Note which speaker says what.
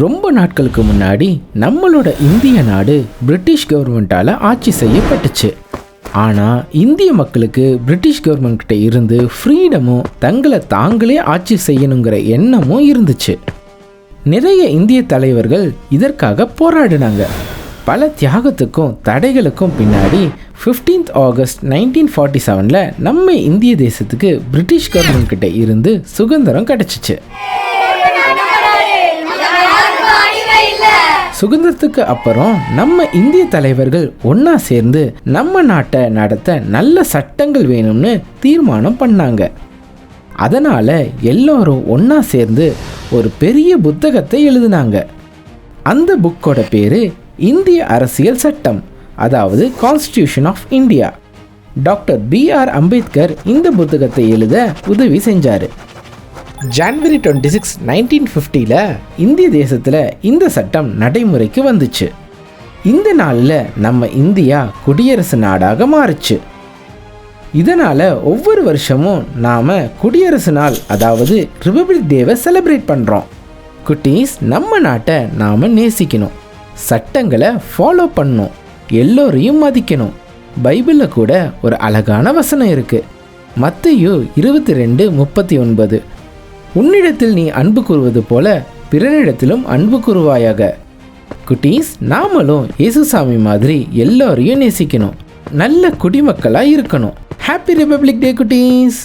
Speaker 1: ரொம்ப நாட்களுக்கு முன்னாடி நம்மளோட இந்திய நாடு பிரிட்டிஷ் கவர்மெண்ட்டால் ஆட்சி செய்யப்பட்டுச்சு. ஆனால் இந்திய மக்களுக்கு பிரிட்டிஷ் கவர்மெண்ட் கிட்ட இருந்து ஃப்ரீடமும் தங்களை தாங்களே ஆட்சி செய்யணுங்கிற எண்ணமும் இருந்துச்சு. நிறைய இந்திய தலைவர்கள் இதற்காக போராடினாங்க. பல தியாகத்துக்கும் தடைகளுக்கும் பின்னாடி 15th ஆகஸ்ட் 1947 நம்ம இந்திய தேசத்துக்கு பிரிட்டிஷ் கவர்மெண்ட் கிட்ட இருந்து சுதந்திரம் கிடைச்சிச்சு. சுதந்திரத்துக்கு அப்புறம் நம்ம இந்திய தலைவர்கள் ஒன்னா சேர்ந்து நம்ம நாட்டை நடத்த நல்ல சட்டங்கள் வேணும்னு தீர்மானம் பண்ணாங்க. அதனால எல்லாரும் ஒன்னா சேர்ந்து ஒரு பெரிய புத்தகத்தை எழுதினாங்க. அந்த புக்கோட பேரு இந்திய அரசியல் சட்டம், அதாவது constitution of India. Doctor B.R. Ambedkar இந்த புத்தகத்தை எழுத உதவி செஞ்சார். ஜனவரி 26, 1950 இந்திய தேசத்தில் இந்த சட்டம் நடைமுறைக்கு வந்துச்சு. இந்த நாளில் நம்ம இந்தியா குடியரசு நாடாக மாறுச்சு. இதனால் ஒவ்வொரு வருஷமும் நாம் குடியரசு நாள், அதாவது ரிபப்ளிக் டேவை செலிப்ரேட் பண்ணுறோம். குட்டீஸ், நம்ம நாட்டை நாம் நேசிக்கணும், சட்டங்களை ஃபாலோ பண்ணணும், எல்லோரையும் மதிக்கணும். பைபிளில் கூட ஒரு அழகான வசனம் இருக்குது. மத்தேயு 22:39, உன்னிடத்தில் நீ அன்பு கூறுவது போல பிறனிடத்திலும் அன்பு கூறுவாயாக. குட்டீஸ், நாமளும் இயேசுசாமி மாதிரி எல்லோரையும் நேசிக்கணும், நல்ல குடிமக்களாக இருக்கணும். ஹாப்பி ரிபப்ளிக் டே குட்டீஸ்.